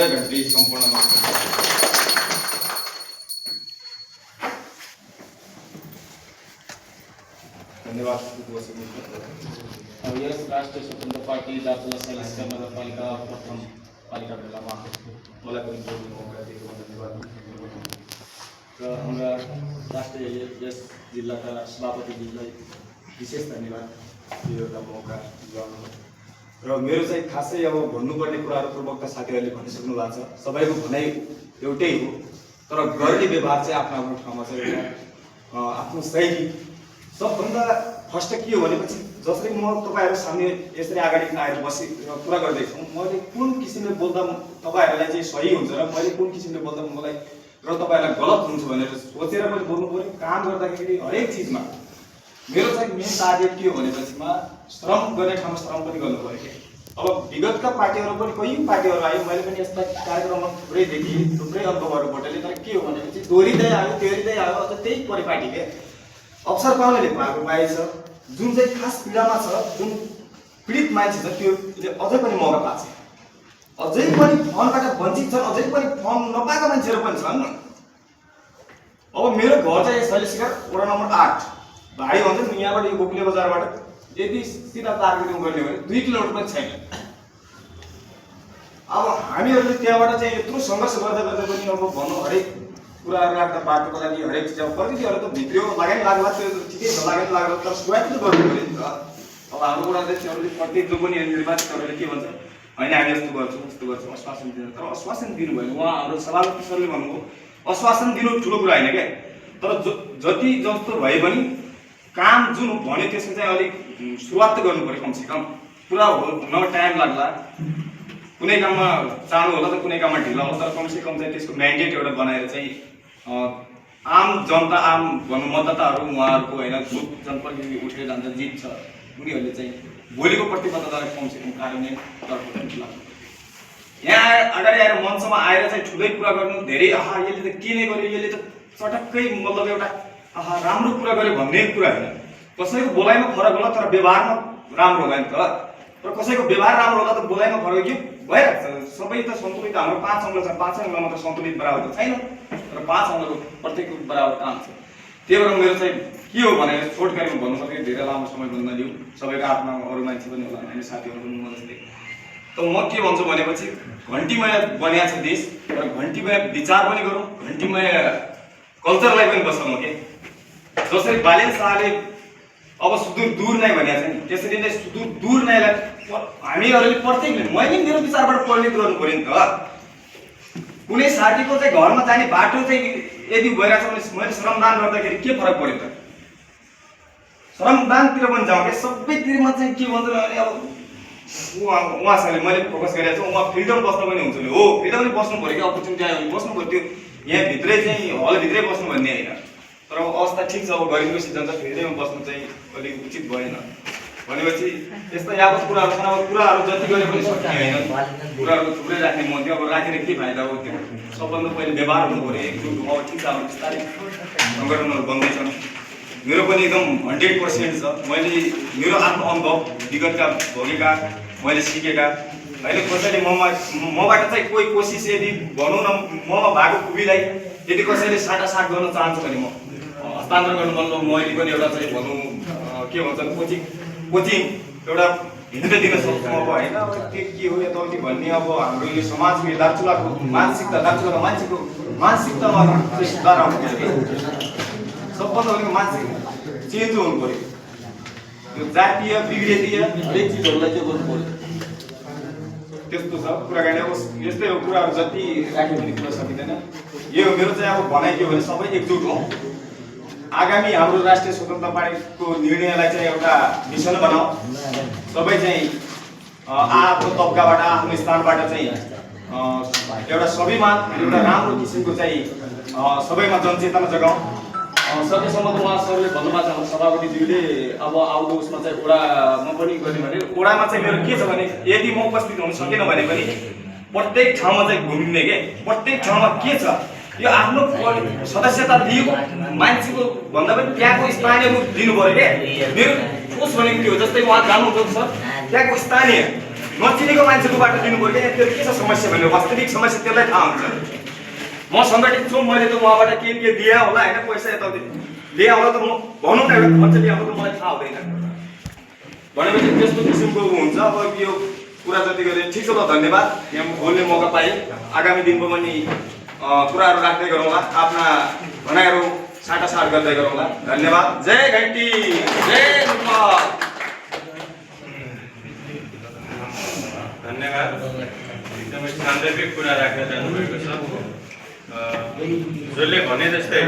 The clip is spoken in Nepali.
जय गणेश सम्पूर्ण धन्यवाद। अब यस राष्ट्रिय स्वतन्त्र पार्टी दार्चुला सैलासिया नगरपालिका प्रथम पालिका बेलामा मलाई पनि जोड्ने मौका दिएको धन्यवाद। र हाम्रा राष्ट्रिय यस जिल्लाका सभापतिज्यूलाई विशेष धन्यवाद यो एउटा मौका दिलाउनु। र मेरो चाहिँ खासै अब भन्नुपर्ने कुराहरू पूर्वकता साथीहरूले भनिसक्नु भएको छ। सबैको भनाइ एउटै हो, तर गर्ने व्यवहार चाहिँ आफ्नो आफ्नो ठाउँमा चाहिँ एउटा आफ्नो शैली। सबभन्दा फर्स्ट के हो भनेपछि जसरी म तपाईँहरू सामने यसरी अगाडि आएर बसी कुरा गर्दैछु, मैले कुन किसिमले बोल्दा तपाईँहरूलाई चाहिँ सही हुन्छ र मैले कुन किसिमले बोल्दा मलाई र तपाईँहरूलाई गलत हुन्छ भनेर सोचेर मैले बोल्नु पऱ्यो। काम गर्दाखेरि हरेक चिजमा मेरो चाहिँ मेन टार्गेट के हो भनेपछिमा श्रम गर्ने ठाउँमा श्रम पनि गर्नु पऱ्यो कि। अब विगतका पार्टीहरू पनि कोही पार्टीहरू आयो, मैले पनि यस्ता कार्यक्रममा थुप्रै देखेँ, थुप्रै अनुभवहरू बटुले। तर के हो भनेपछि दोहोरिँदै आयो अझ त्यही परिपाटी के अवसर पाउनेले पाएको पाएछ। जुन चाहिँ खास पीडामा छ, जुन पीडित मान्छे छ, त्यो अझै पनि मौका पाएको छ। अझै पनि फन्डबाट वञ्चित छन्, अझै पनि फन्ड नपाएका मान्छेहरू पनि छन्। अब मेरो घर चाहिँ शैलशिखर वडा नम्बर 8 भाइ भन्छ नि, यहाँबाट यो गोकुले बजारबाट यदि सिधा टार्गेटिङ गर्ने हो भने 2 किलोमिटर पनि छैन। अब हामीहरूले त्यहाँबाट चाहिँ यत्रो सङ्घर्ष गर्दा पनि अब भनौँ हरेक कुराहरू राख्दा बाटोको लागि हरेक चिज अब प्रतिनिधिहरू त भित्रियो लागेन लाग्ला, त्यो ठिकै छ, लागेन लाग्ला, तर सुरुवात त गर्नु पऱ्यो नि त। अब हाम्रो कुरा चाहिँ प्रत्येक जो पनि निर्वाचितहरूले के भन्छ, होइन हामी यस्तो गर्छौँ उस्तो गर्छौँ आश्वासन दिनु। तर आश्वासन दिनु भएन। उहाँ हाम्रो सभापति सरले भन्नुभयो आश्वासन दिनु ठुलो कुरा होइन क्या, तर जति जस्तो भए पनि काम जुन भन्यो त्यसमा चाहिँ अलिक सुरुवात त गर्नु पऱ्यो कमसेकम। पुरा हुन टाइम लाग्ला, कुनै काममा चाँडो होला त कुनै काममा ढिलो होला, तर कमसेकम चाहिँ त्यसको म्यान्डेट एउटा बनाएर चाहिँ आम जनता आम भनौँ मतदाताहरू उहाँहरूको होइन ग्रुप जनप्रतिनिधि उठेर जान्छ जित्छ, उनीहरूले चाहिँ भोलिको प्रतिबद्धतालाई कमसेकम कार्यान्वयन तर्फ लाग्छ। यहाँ अगाडि आएर मञ्चमा आएर चाहिँ ठुलै कुरा गर्नु धेरै यसले त के नै गर्यो, यसले त चटक्कै मतलब एउटा राम्रो कुरा गर्यो भन्ने कुरा होइन। कसैको बोलाइमा फरक होला तर व्यवहारमा राम्रो होला नि त। र कसैको व्यवहार राम्रो होला त बोलाइमा फरक यो भइरहेको छ। सबै त सन्तुलित, हाम्रो 5 अङ्ग छ, 5 अङ्गमा त सन्तुलित बराबर त छैन, तर 5 अङ्गको प्रत्येकको बराबर काम छ। त्यही भएर मेरो चाहिँ के हो भने छोटकरीमा भन्नु सक्यो, धेरै लामो समय पनि नलियो। सबैको आफ्ना अरू मान्छे पनि होला, हामी साथीहरू पनि म जस्तै। त म के भन्छु भनेपछि घन्टीमय बनिया छ देश, र घन्टीमय विचार पनि गरौँ, घन्टीमय कल्चरलाई पनि बचाउँ के। जसरी बालेन शाहले अब सुदूर दूर नै भनेको छ नि, त्यसरी नै सुदूर दूर नैलाई हामीहरूले प्रत्येकले मैले मेरो विचारबाट परिणत गर्नु पऱ्यो नि त। कुनै साथीको चाहिँ घरमा जाने बाटो चाहिँ यदि भइरहेको छ भने मैले श्रमदान गर्दाखेरि के फरक पऱ्यो त? श्रमदानतिर पनि जाउँ क्या, सबैतिरमा चाहिँ के भन्छ भने अब उहाँसँगले मैले फोकस गरेको छु, उहाँ फ्रिडम बस्न पनि हुन्छ नि हो, फ्रिडम पनि बस्नु पऱ्यो कि, अपर्च्युनिटी आयो भने बस्नु पऱ्यो। त्यो यहाँभित्रै चाहिँ हलभित्रै बस्नु भन्ने होइन। तर अवस्था ठिक छ, अब गरिबको सिजन छ, फ्रिडममा बस्नु चाहिँ अलिक उचित भएन भनेपछि यस्ता यावत कुराहरू छन्। अब कुराहरू जति गरे पनि सकिने होइन, कुराहरू थुप्रै राख्ने मन थियो। अब राखेर के फाइदा हो? त्यो सबभन्दा पहिले व्यवहार हुनु पऱ्यो, एकजुट। अब ठिक छ, हाम्रो बिस्तारै सङ्गठनहरू बन्दैछन्, मेरो पनि एकदम 100% छ। मैले मेरो आफ्नो अनुभव विगतका भोगेका, मैले सिकेका होइन। कसैले मबाट चाहिँ कोही कोसिस यदि भनौँ न ममा भएको खुबीलाई यदि कसैले साटासाट गर्न चाहन्छ भने म हस्तान्तरण गर्नु मन मैले पनि एउटा चाहिँ भनौँ के भन्छ कोचिङ एउटा हिँड्दै दिन सक्छु अब होइन। त्यो के हो यताउति भन्ने अब हाम्रो यो समाजको यो दार्चुलाको मानसिकता, दार्चुलाको मान्छेको मानसिकतामा सुधार आउनु पऱ्यो। सबभन्दा भनेको मानसिक चेन्ज हुनु पऱ्यो। त्यो जातीय विभेदीय हरेक चिजहरूलाई चाहिँ गर्नु पऱ्यो। त्यस्तो छ कुराकानी। अब यस्तै हो, कुराहरू जति राख्यो भने कुरा सकिँदैन। यो मेरो चाहिँ अब भनाइ के हो भने सबै एकजुट हौँ। आगामी हाम्रो राष्ट्रिय स्वतन्त्र पार्टीको निर्णयलाई चाहिँ एउटा मिसन बनाऊ। सबै चाहिँ आफ्नो तब्काबाट, आफ्नो स्थानबाट चाहिँ एउटा स्वाभिमान, एउटा राम्रो किसिमको चाहिँ सबैमा जनचेतना जगाऊ। सकेसम्म त उहाँ सरले भन्नुभएको छ, हाम्रो सभापतिज्यूले अब आउँदो उसमा चाहिँ ओडामा पनि गर्ने भने ओडामा चाहिँ मेरो के छ भने यदि म उपस्थित हुन सकेन भने पनि प्रत्येक ठाउँमा चाहिँ घुम्ने के, प्रत्येक ठाउँमा के छ यो आफ्नो सदस्यता दिएको मान्छेको भन्दा पनि त्यहाँको स्थानीय रूप दिनु पऱ्यो क्या। मेरो सोच भनेको त्यो, जस्तै उहाँ जानुहुन्छ सर, त्यहाँको स्थानीय नचिनेको मान्छेको बाटो दिनु पर्यो क्या त्यो के छ समस्या भनेर वास्तविक समस्या त्यसलाई थाहा हुन्छ म सङ्गठित छु मैले त उहाँबाट के दिए होला होइन पैसा यताउति दिए होला त म भनौँ न एउटा खर्च दिए होला त मलाई थाहा हुँदैन भनेपछि त्यस्तो किसिमको हुन्छ अब यो कुरा जति गरे ठिक छ ल धन्यवाद यहाँ बोल्ने मौका पाएँ आगामी दिनको पनि कुराहरू राख्दै गरौँला आफ्ना भनाइहरू साटासाट गर्दै गरौँला धन्यवाद जय घन्टी जय रूपा धन्यवाद एकदमै सान्दर्भिक कुरा राखेर जानुभएको छ जसले भने जस्तै